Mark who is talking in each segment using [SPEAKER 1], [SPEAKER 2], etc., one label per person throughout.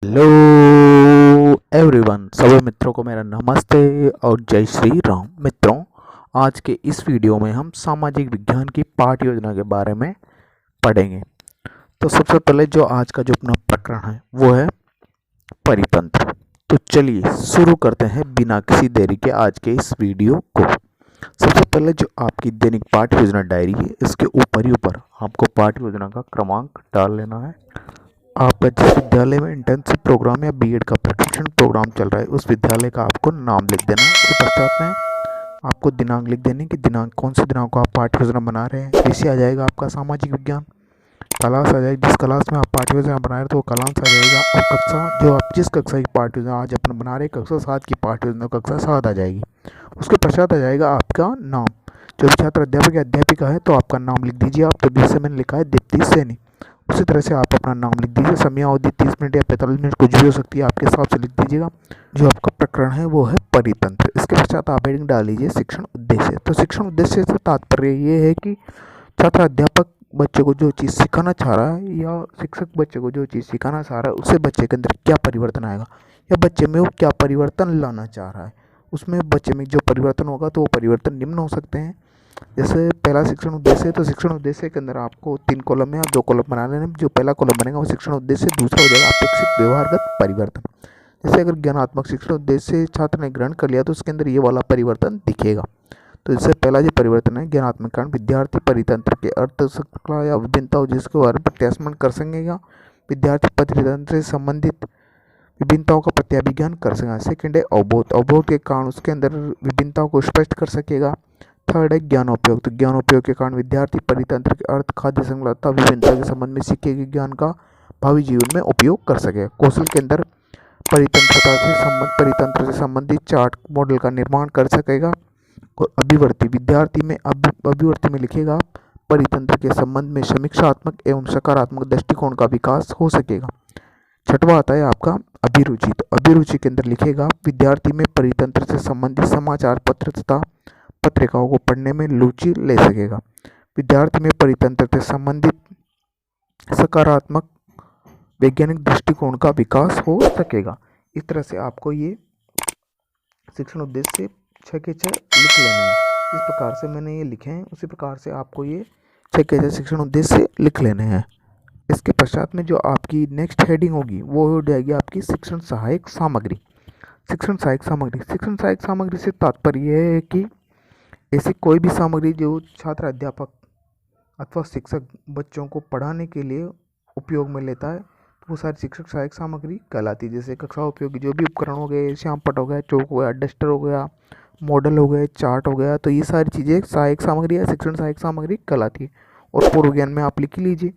[SPEAKER 1] Hello everyone, सभी मित्रों को मेरा नमस्ते और जय श्री राम। मित्रों, आज के इस वीडियो में हम सामाजिक विज्ञान की पाठ योजना के बारे में पढ़ेंगे। तो सबसे पहले जो आज का जो अपना प्रकरण है वो है परितंत्र। तो चलिए शुरू करते हैं बिना किसी देरी के आज के इस वीडियो को। सबसे पहले जो आपकी दैनिक पाठ योजना डायरी है, इसके ऊपर ही ऊपर आपको पाठ योजना का क्रमांक डाल लेना है। आपका जिस विद्यालय में इंटर्नशिप प्रोग्राम या बीएड का प्रशिक्षण प्रोग्राम चल रहा है उस विद्यालय का आपको नाम लिख देना है। उसके पश्चात में आपको दिनांक लिख देने की दिनांक कौन से दिनांक को आप पाठ्य योजना बना रहे हैं। विषय आ जाएगा आपका सामाजिक विज्ञान, क्लास आ जाएगी जिस क्लास में आप पाठ्य योजना बना रहे हैं तो वो क्लास आ जाएगा, और कक्षा जो आप जिस कक्षा की पाठ्य योजना आज अपन बना रहे हैं कक्षा 7 की पाठ्य योजना कक्षा 7 आ जाएगी। उसके पश्चात आ जाएगा आपका नाम। जो भी छात्र अध्यापक या अध्यापिका है तो आपका नाम लिख दीजिए आप। तो जैसे मैंने लिखा है दीप्ति सैनी, उसी तरह से आप अपना नाम लिख दीजिए। समयावधि 30 मिनट या 45 मिनट कुछ भी हो सकती है, आपके हिसाब से लिख दीजिएगा। जो आपका प्रकरण है वो है परितंत्र। इसके पश्चात आप हेडिंग डाल लीजिए शिक्षण उद्देश्य। तो शिक्षण उद्देश्य से तात्पर्य ये है कि छात्र अध्यापक बच्चे को जो चीज़ सिखाना चाह रहा है या शिक्षक बच्चे को जो चीज़ सिखाना चाह रहा है उससे बच्चे के अंदर क्या परिवर्तन आएगा या बच्चे में वो क्या परिवर्तन लाना चाह रहा है। उसमें बच्चे में जो परिवर्तन होगा तो वो परिवर्तन निम्न हो सकते हैं। जैसे पहला शिक्षण उद्देश्य है तो शिक्षण उद्देश्य के अंदर आपको 3 कॉलम में आप 2 कॉलम बना लेने। जो पहला कॉलम बनेगा वो शिक्षण उद्देश्य, दूसरा हो जाएगा अपेक्षित व्यवहारगत परिवर्तन। जैसे अगर ज्ञानात्मक शिक्षण उद्देश्य छात्र ने ग्रहण कर लिया तो उसके अंदर ये वाला परिवर्तन दिखेगा। तो इससे पहला जो परिवर्तन है ज्ञानात्मक कारण, विद्यार्थी परितंत्र के अर्थ श्रृंखला या विभिन्नताओं जिसके बारे में प्रत्यास्मरण कर सकेगा। विद्यार्थी परितंत्र से संबंधित विभिन्नताओं का प्रत्याभिज्ञान कर सकेगा। सेकेंड है अवबोध, अवबोध के कारण उसके अंदर विभिन्नताओं को स्पष्ट कर सकेगा। थर्ड है ज्ञानोपयोग, तो ज्ञानोपयोग के कारण विद्यार्थी परितंत्र के अर्थ, खाद्य संलग्नता, विभिन्नता के संबंध में सीखे गए ज्ञान का भावी जीवन में उपयोग कर सकेगा। कौशल के अंदर परितंत्र से संबंधित चार्ट मॉडल का निर्माण कर सकेगा। और अभिवर्ती, विद्यार्थी में अभिवर्ती में लिखेगा परितंत्र के संबंध में समीक्षात्मक एवं सकारात्मक दृष्टिकोण का विकास हो सकेगा। छठवां आता है आपका अभिरुचि, तो अभिरुचि के अंदर लिखेगा विद्यार्थी में परितंत्र से संबंधित समाचार पत्र तथा पत्रिकाओं को पढ़ने में रुचि ले सकेगा। विद्यार्थी में परितंत्र से संबंधित सकारात्मक वैज्ञानिक दृष्टिकोण का विकास हो सकेगा। इस तरह से आपको ये शिक्षण उद्देश्य 6 के 6 लिख लेने हैं। इस प्रकार से मैंने ये लिखे हैं उसी प्रकार से आपको ये 6 के 6 शिक्षण उद्देश्य लिख लेने हैं। इसके पश्चात में जो आपकी नेक्स्ट हेडिंग होगी वो हो जाएगी आपकी शिक्षण सहायक सामग्री। शिक्षण सहायक सामग्री, शिक्षण सहायक सामग्री से तात्पर्य यह है कि ऐसी कोई भी सामग्री जो छात्र अध्यापक अथवा शिक्षक बच्चों को पढ़ाने के लिए उपयोग में लेता है तो वो सारी शिक्षक सहायक सामग्री कहलाती है। जैसे कक्षा उपयोगी जो भी उपकरण हो गए, श्यामपट्ट हो गया, चौक हो गया, डस्टर हो गया, मॉडल हो गए, चार्ट हो गया, तो ये सारी चीज़ें सहायक सामग्री या शिक्षण सहायक सामग्री कहलाती है। और पूर्व ज्ञान में आप लिख लीजिए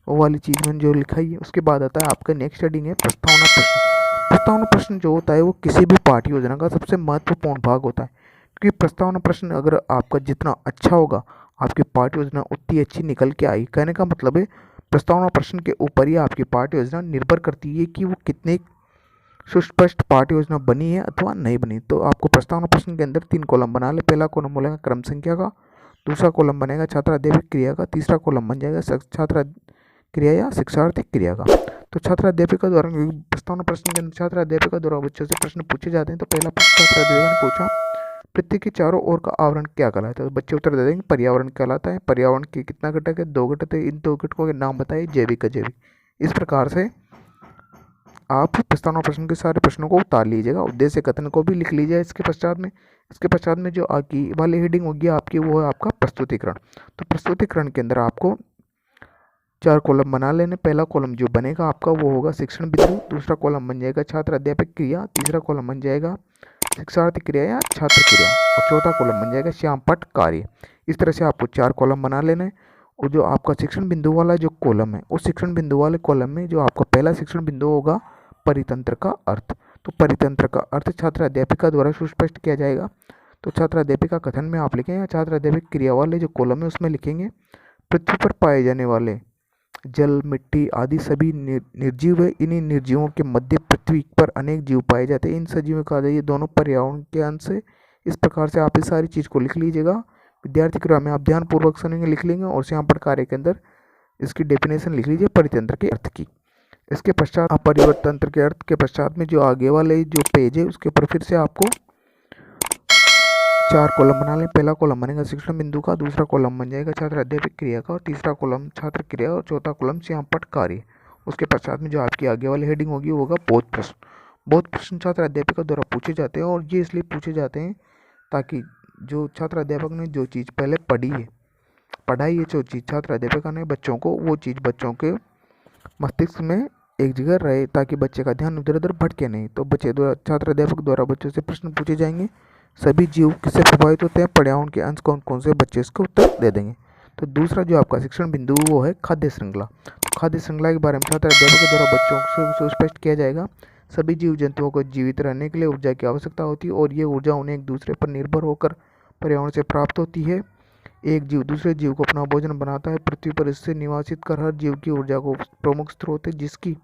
[SPEAKER 1] वो वाली चीज़ मैंने जो लिखाई है। उसके बाद आता है आपका नेक्स्ट हेडिंग है प्रस्तावना प्रश्न। प्रस्तावना प्रश्न जो होता है वो किसी भी पाठ्य योजना का सबसे महत्वपूर्ण भाग होता है, क्योंकि प्रस्तावना प्रश्न अगर आपका जितना अच्छा होगा आपकी पाठ्य योजना उतनी अच्छी निकल के आएगी। कहने का मतलब है प्रस्तावना प्रश्न के ऊपर ही आपकी पाठ्य योजना निर्भर करती है कि वो कितने सुस्पष्ट पाठ्य योजना बनी है अथवा नहीं बनी। तो आपको प्रस्तावना प्रश्न के अंदर 3 कॉलम बना ले। पहला कॉलम बोलेगा क्रम संख्या का, दूसरा कॉलम बनेगा छात्र अध्यापक क्रिया का, तीसरा कॉलम बन जाएगा छात्र क्रिया या शिक्षार्थी क्रिया का। तो छात्र अध्यापिका द्वारा प्रस्तावना प्रश्न के अंदर छात्र अध्यापिका द्वारा बच्चों से प्रश्न पूछे जाते हैं। तो पहला प्रश्न छात्र अध्यापिका ने पूछा पृथ्वी के चारों ओर का आवरण क्या कहलाता है। तो बच्चे उत्तर दे देंगे पर्यावरण कहलाता है। पर्यावरण के कितना घटक है, 2 घटक है। इन 2 घटकों के नाम बताइए, जैविक अजैविक। इस प्रकार से आप प्रस्तावना प्रश्न के सारे प्रश्नों को उतार लीजिएगा। उद्देश्य कथन को भी लिख लीजिए इसके पश्चात में जो आगे वाली हेडिंग होगी आपकी वो है आपका प्रस्तुतिकरण। तो प्रस्तुतिकरण के अंदर आपको 4 कॉलम बना लेने। पहला कॉलम जो बनेगा आपका वो होगा शिक्षण बिंदु, दूसरा कॉलम बन जाएगा छात्र अध्यापक क्रिया, तीसरा कॉलम बन जाएगा शिक्षार्थी क्रिया या छात्र क्रिया, और चौथा कॉलम बन जाएगा श्यामपट्ट कार्य। इस तरह से आपको 4 कॉलम बना लेना है। और जो आपका शिक्षण बिंदु वाला जो कॉलम है उस शिक्षण बिंदु वाले कॉलम में जो आपका पहला शिक्षण बिंदु होगा परितंत्र का अर्थ। तो परितंत्र का अर्थ छात्र अध्यापिका द्वारा सुस्पष्ट किया जाएगा। तो छात्र अध्यापिका कथन में आप लिखेंगे, छात्र अध्यापक क्रिया वाले जो कॉलम है उसमें लिखेंगे पृथ्वी पर पाए जाने वाले जल, मिट्टी आदि सभी निर्जीव है। इन्हीं निर्जीवों के मध्य पृथ्वी पर अनेक जीव पाए जाते हैं। इन सजीवों का ये दोनों पर्यावरण के अंश है। इस प्रकार से आप इस सारी चीज़ को लिख लीजिएगा। विद्यार्थी क्रिया में आप ध्यानपूर्वक सुनेंगे, लिख लेंगे, और श्यामपट्ट कार्य के अंदर इसकी डेफिनेशन लिख लीजिए परितंत्र के अर्थ की। इसके पश्चात अपरिवर्त तंत्र के अर्थ के पश्चात में जो आगे वाले जो पेज है उसके ऊपर फिर से आपको 4 कॉलम बना लें। पहला कॉलम बनेगा शिक्षण बिंदु का, दूसरा कॉलम बन जाएगा छात्र अध्यापक क्रिया का, और तीसरा कॉलम छात्र क्रिया, और चौथा कॉलम श्यामपट्ट कार्य। उसके पश्चात में जो आपकी आगे वाली हेडिंग होगी वो होगा बोध प्रश्न। बोध प्रश्न छात्र अध्यापक द्वारा पूछे जाते हैं, और ये इसलिए पूछे जाते हैं ताकि जो छात्र अध्यापक ने जो चीज़ पहले पढ़ाई है जो चीज़ छात्र अध्यापक ने बच्चों को, वो चीज़ बच्चों के मस्तिष्क में एक जगह रहे ताकि बच्चे का ध्यान इधर उधर भटके नहीं। तो बच्चे द्वारा छात्र अध्यापक द्वारा बच्चों से प्रश्न पूछे जाएंगे, सभी जीव किससे प्रभावित होते हैं, पर्यावरण के अंश कौन कौन से, बच्चे इसका उत्तर दे देंगे। तो दूसरा जो आपका शिक्षण बिंदु वो है खाद्य श्रृंखला। तो खाद्य श्रृंखला के बारे में छात्र अध्यापक के द्वारा बच्चों को सुस्पष्ट किया जाएगा। सभी जीव जंतुओं को जीवित रहने के लिए ऊर्जा की आवश्यकता होती है, और ये ऊर्जा उन्हें एक दूसरे पर निर्भर होकर पर्यावरण से प्राप्त होती है। एक जीव दूसरे जीव को अपना भोजन बनाता है। पृथ्वी पर इससे निवासित कर हर जीव की ऊर्जा को प्रमुख स्रोत है, जिसकी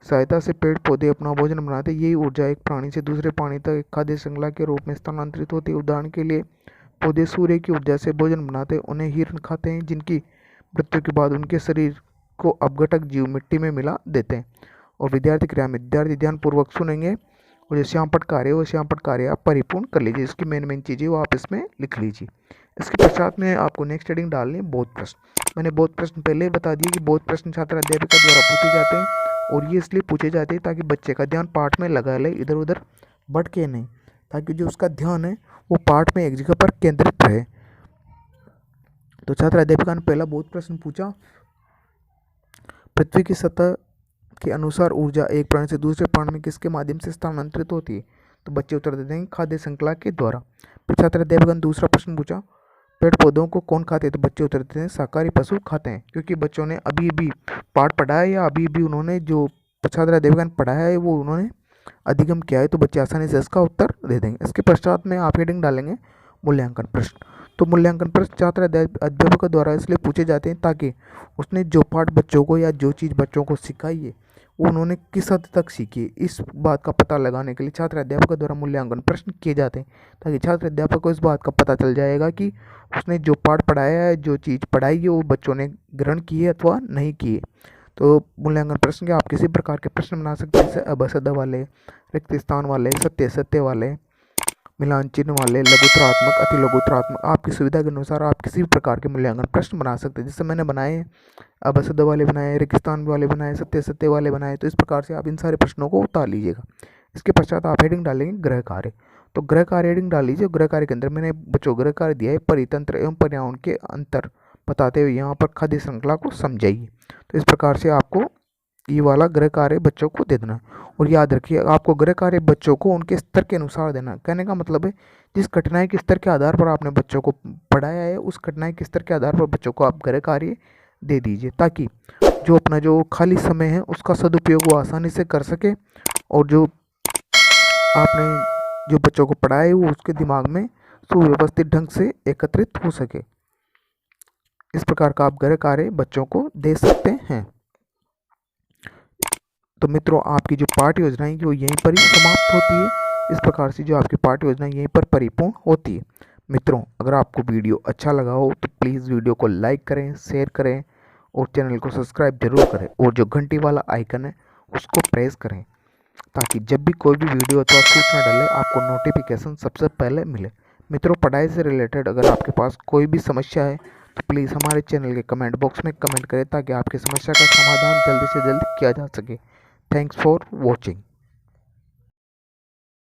[SPEAKER 1] सहायता से पेड़ पौधे अपना भोजन बनाते हैं। यही ऊर्जा एक प्राणी से दूसरे प्राणी तक एक खाद्य श्रृंखला के रूप में स्थानांतरित होती है। उदाहरण के लिए पौधे सूर्य की ऊर्जा से भोजन बनाते हैं, उन्हें हिरण खाते हैं, जिनकी मृत्यु के बाद उनके शरीर को अपघटक जीव मिट्टी में मिला देते हैं। और विद्यार्थी क्रिया में विद्यार्थी ध्यानपूर्वक सुनेंगे, और जो श्यामपट्ट कार्य है वो श्यामपट्ट कार्य आप परिपूर्ण कर लीजिए। इसकी मेन चीज़ें वो आप इसमें लिख लीजिए। इसके पश्चात में आपको नेक्स्ट हेडिंग डालनी है बोध प्रश्न। मैंने बोध प्रश्न पहले ही बता दिया कि बोध प्रश्न छात्र अध्यापिका द्वारा पूछे जाते हैं, और ये इसलिए पूछे जाते हैं ताकि बच्चे का ध्यान पाठ में लगा ले, इधर उधर भटके नहीं, ताकि जो उसका ध्यान है वो पाठ में एक जगह पर केंद्रित रहे। तो छात्र अध्यापिका ने पहला बोध प्रश्न पूछा, पृथ्वी की सतह के अनुसार ऊर्जा एक प्राणी से दूसरे प्राणी में किसके माध्यम से स्थानांतरित होती है। तो बच्चे उत्तर देते हैं खाद्य श्रृंखला के द्वारा। फिर छात्र अध्यापक ने दूसरा प्रश्न पूछा, पेड़ पौधों को कौन खाते हैं। तो बच्चे उत्तर देते हैं शाकाहारी पशु खाते हैं, क्योंकि बच्चों ने अभी अभी पाठ पढ़ा है, या अभी अभी उन्होंने जो छात्र अध्यापक ने पढ़ाया है वो उन्होंने अधिगम किया है। तो बच्चे आसानी से इसका उत्तर दे देंगे। इसके पश्चात में आप हेडिंग डालेंगे मूल्यांकन प्रश्न। तो मूल्यांकन प्रश्न छात्र अध्यापक द्वारा इसलिए पूछे जाते हैं ताकि उसने जो पाठ बच्चों को या जो चीज़ बच्चों को सिखाई है वो उन्होंने किस हद तक सीखी है, इस बात का पता लगाने के लिए छात्र अध्यापक द्वारा मूल्यांकन प्रश्न किए जाते हैं, ताकि छात्र अध्यापक को इस बात का पता चल जाएगा कि उसने जो पाठ पढ़ाया है, जो चीज़ पढ़ाई है वो बच्चों ने ग्रहण की है अथवा नहीं की है। तो मूल्यांकन प्रश्न के आप किसी प्रकार के प्रश्न बना सकते हैं, जैसे अबसद वाले, रिक्त स्थान वाले, सत्य वाले, मिलान चिन्ह वाले, लघुत्रात्मक, अति लघुत्रात्मक। आपकी सुविधा के अनुसार आप किसी भी प्रकार के मूल्यांकन प्रश्न बना सकते हैं। जैसे मैंने बनाए अबसद वाले बनाए, रेगिस्तान वाले बनाए, सत्य वाले बनाए। तो इस प्रकार से आप इन सारे प्रश्नों को उतार लीजिएगा। इसके पश्चात आप हेडिंग डालेंगे गृह कार्य। तो गृह कार्य हेडिंग डाल लीजिए। गृह कार्य के अंदर मैंने बच्चों गृह कार्य दिया है, परितंत्र एवं पर्यावरण के अंतर बताते हुए यहाँ पर खाद्य श्रृंखला को समझाइए। तो इस प्रकार से आपको ये वाला गृह कार्य बच्चों को दे देना। और याद रखिए, आपको गृह कार्य बच्चों को उनके स्तर के अनुसार देना। कहने का मतलब है जिस कठिनाई के स्तर के आधार पर आपने बच्चों को पढ़ाया है, उस कठिनाई के स्तर के आधार पर बच्चों को आप गृह कार्य दे दीजिए, ताकि जो अपना जो खाली समय है उसका सदुपयोग वो आसानी से कर सके, और जो आपने जो बच्चों को पढ़ाया है वो उसके दिमाग में सुव्यवस्थित ढंग से एकत्रित हो सके। इस प्रकार का आप गृह कार्य बच्चों को दे सकते हैं। तो मित्रों, आपकी जो पाठ योजना है वो यहीं पर ही समाप्त होती है। इस प्रकार से जो आपकी पाठ योजना यहीं पर परिपूर्ण होती है। मित्रों, अगर आपको वीडियो अच्छा लगा हो तो प्लीज़ वीडियो को लाइक करें, शेयर करें, और चैनल को सब्सक्राइब जरूर करें, और जो घंटी वाला आइकन है उसको प्रेस करें, ताकि जब भी कोई भी वीडियो अथवा सूचना डाले आपको नोटिफिकेशन सबसे पहले मिले। मित्रों, पढ़ाई से रिलेटेड अगर आपके पास कोई भी समस्या है तो प्लीज़ हमारे चैनल के कमेंट बॉक्स में कमेंट करें, ताकि आपकी समस्या का समाधान जल्दी से जल्दी किया जा सके। Thanks for watching.